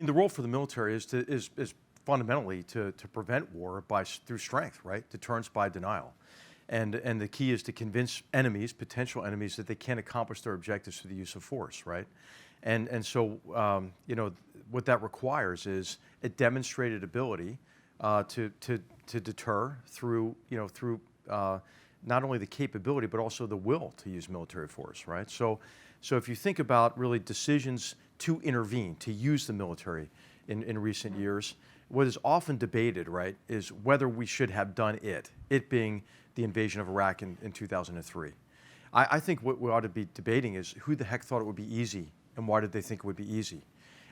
the role for the military is fundamentally to prevent war through strength, right? Deterrence by denial. And the key is to convince enemies, potential enemies, that they can't accomplish their objectives through the use of force, right? And so, what that requires is a demonstrated ability to deter through not only the capability but also the will to use military force, right? So if you think about really decisions to intervene, to use the military in recent years, what is often debated, right, is whether we should have done it being the invasion of Iraq in 2003. I think what we ought to be debating is who the heck thought it would be easy and why did they think it would be easy?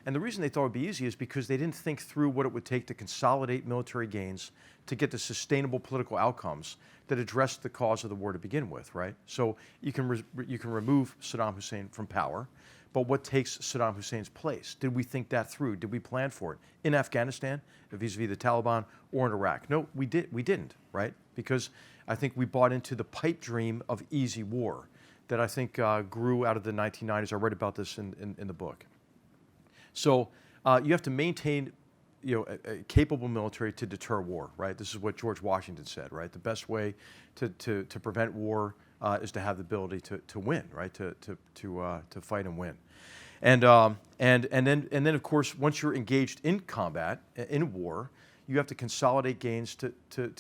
And the reason they thought it would be easy is because they didn't think through what it would take to consolidate military gains to get the sustainable political outcomes that addressed the cause of the war to begin with, right? So you can remove Saddam Hussein from power, but what takes Saddam Hussein's place? Did we think that through? Did we plan for it? In Afghanistan, vis-a-vis the Taliban, or in Iraq? No, we didn't, right? Because I think we bought into the pipe dream of easy war that I think grew out of the 1990s. I read about this in the book. So you have to maintain a capable military to deter war, right? This is what George Washington said, right? The best way to prevent war is to have the ability to win, right? To fight and win. And then of course, once you're engaged in combat, in war, you have to consolidate gains to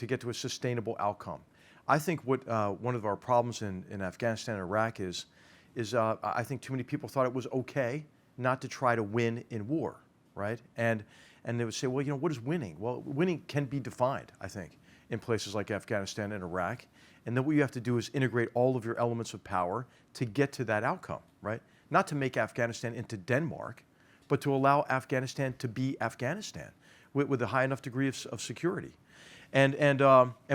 get to a sustainable outcome. I think what one of our problems in Afghanistan and Iraq is I think too many people thought it was okay not to try to win in war, right? And they would say, well, what is winning? Well, winning can be defined, I think, in places like Afghanistan and Iraq. And then what you have to do is integrate all of your elements of power to get to that outcome, right? Not to make Afghanistan into Denmark, but to allow Afghanistan to be Afghanistan with a high enough degree of security. And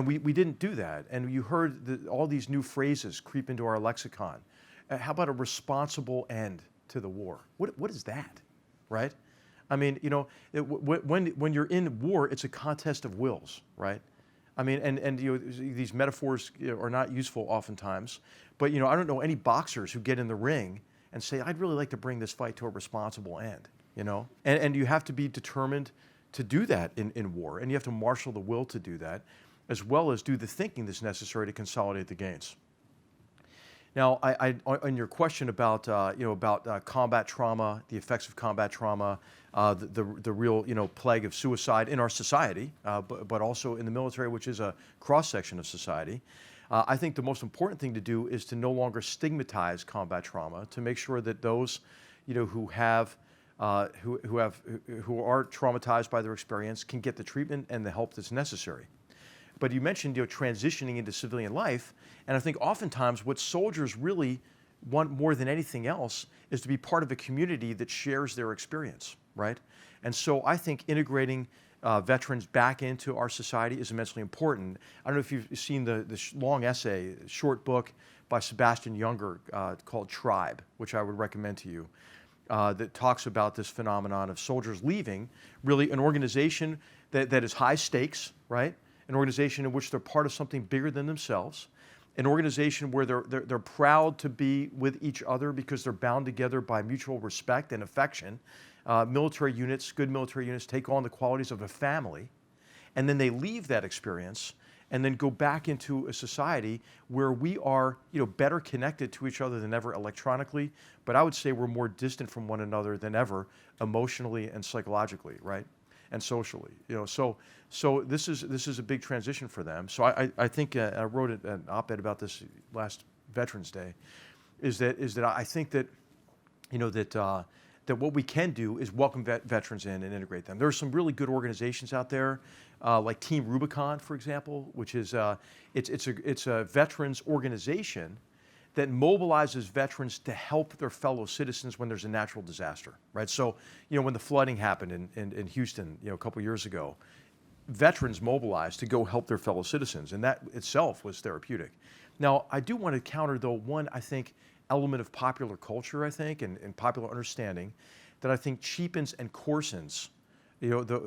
we didn't do that. And you heard all these new phrases creep into our lexicon. How about a responsible end to the war? What is that, right? I mean, when you're in war, it's a contest of wills, right? I mean, and these metaphors are not useful oftentimes, but I don't know any boxers who get in the ring and say, I'd really like to bring this fight to a responsible end, And you have to be determined to do that in war, and you have to marshal the will to do that, as well as do the thinking that's necessary to consolidate the gains. Now, on your question about combat trauma, the effects of combat trauma, the real plague of suicide in our society, but also in the military, which is a cross section of society, I think the most important thing to do is to no longer stigmatize combat trauma, to make sure that those who are traumatized by their experience can get the treatment and the help that's necessary. But you mentioned transitioning into civilian life, and I think oftentimes what soldiers really want more than anything else is to be part of a community that shares their experience, right? And so I think integrating veterans back into our society is immensely important. I don't know if you've seen the long essay, short book by Sebastian Junger called Tribe, which I would recommend to you, that talks about this phenomenon of soldiers leaving really an organization that is high stakes, right? An organization in which they're part of something bigger than themselves, an organization where they're proud to be with each other because they're bound together by mutual respect and affection. Military units, good military units, take on the qualities of a family, and then they leave that experience and then go back into a society where we are better connected to each other than ever electronically, but I would say we're more distant from one another than ever emotionally and psychologically, right? And socially, so this is a big transition for them. So I think I wrote an op-ed about this last Veterans Day, is that I think that that what we can do is welcome veterans in and integrate them. There are some really good organizations out there, like Team Rubicon, for example, which is it's a veterans organization that mobilizes veterans to help their fellow citizens when there's a natural disaster, right? So, when the flooding happened in Houston, a couple years ago, veterans mobilized to go help their fellow citizens, and that itself was therapeutic. Now, I do want to counter, though, one, I think, element of popular culture, I think, and popular understanding that I think cheapens and coarsens,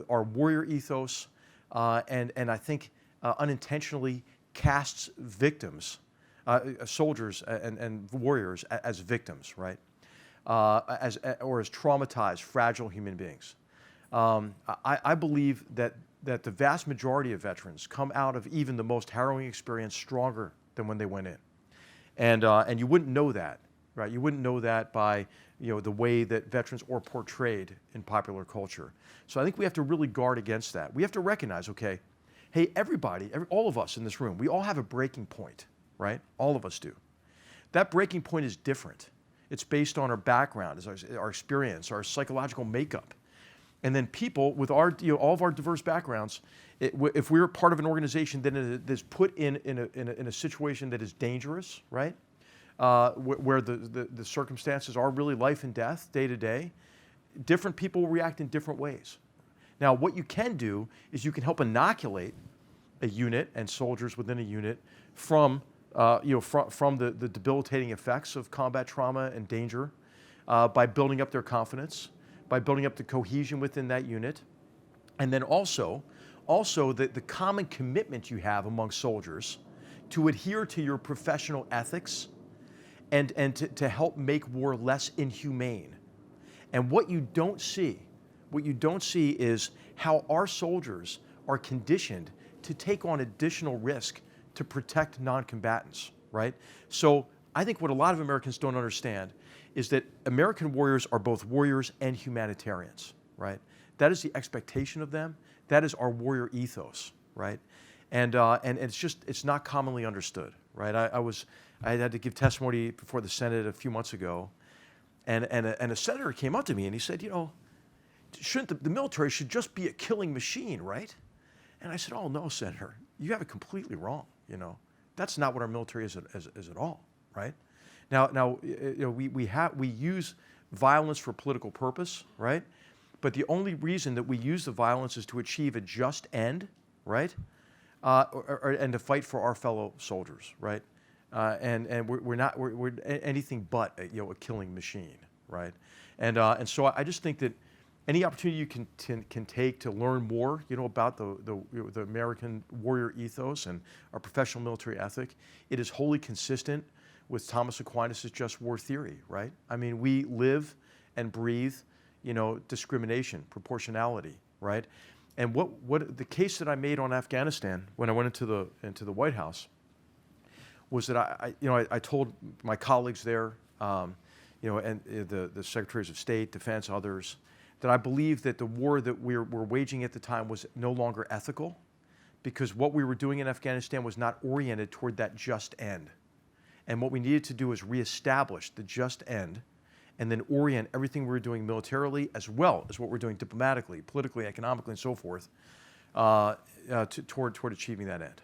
our warrior ethos, and I think unintentionally casts victims, soldiers and warriors as victims, right? Or as traumatized, fragile human beings. I believe that the vast majority of veterans come out of even the most harrowing experience stronger than when they went in. And you wouldn't know that, right? You wouldn't know that by the way that veterans are portrayed in popular culture. So I think we have to really guard against that. We have to recognize, okay, hey, all of us in this room, we all have a breaking point, right? All of us do. That breaking point is different. It's based on our background, our experience, our psychological makeup. And then people with all of our diverse backgrounds, if we're part of an organization that is put in a situation that is dangerous, right, where the circumstances are really life and death day to day, different people will react in different ways. Now, what you can do is you can help inoculate a unit and soldiers within a unit from the debilitating effects of combat trauma and danger by building up their confidence, by building up the cohesion within that unit, and then also the common commitment you have among soldiers to adhere to your professional ethics and to help make war less inhumane. And what you don't see is how our soldiers are conditioned to take on additional risk to protect non-combatants, right? So I think what a lot of Americans don't understand is that American warriors are both warriors and humanitarians, right? That is the expectation of them. That is our warrior ethos, right? And it's not commonly understood, right? I had to give testimony before the Senate a few months ago, and a senator came up to me and he said, shouldn't the military should just be a killing machine, right? And I said, oh no, Senator, you have it completely wrong. That's not what our military is at all, right? Now, we use violence for political purpose, right? But the only reason that we use the violence is to achieve a just end, right? And to fight for our fellow soldiers, right? And we're anything but a killing machine, right? And so I just think that any opportunity you can take to learn more, about the American warrior ethos and our professional military ethic, it is wholly consistent with Thomas Aquinas' just war theory, right? I mean, we live and breathe, discrimination, proportionality, right? And what the case that I made on Afghanistan when I went into the White House was that I told my colleagues there, and the secretaries of state, defense, others, that I believe that the war that we're waging at the time was no longer ethical, because what we were doing in Afghanistan was not oriented toward that just end. And what we needed to do is reestablish the just end and then orient everything we were doing militarily as well as what we're doing diplomatically, politically, economically, and so forth toward achieving that end.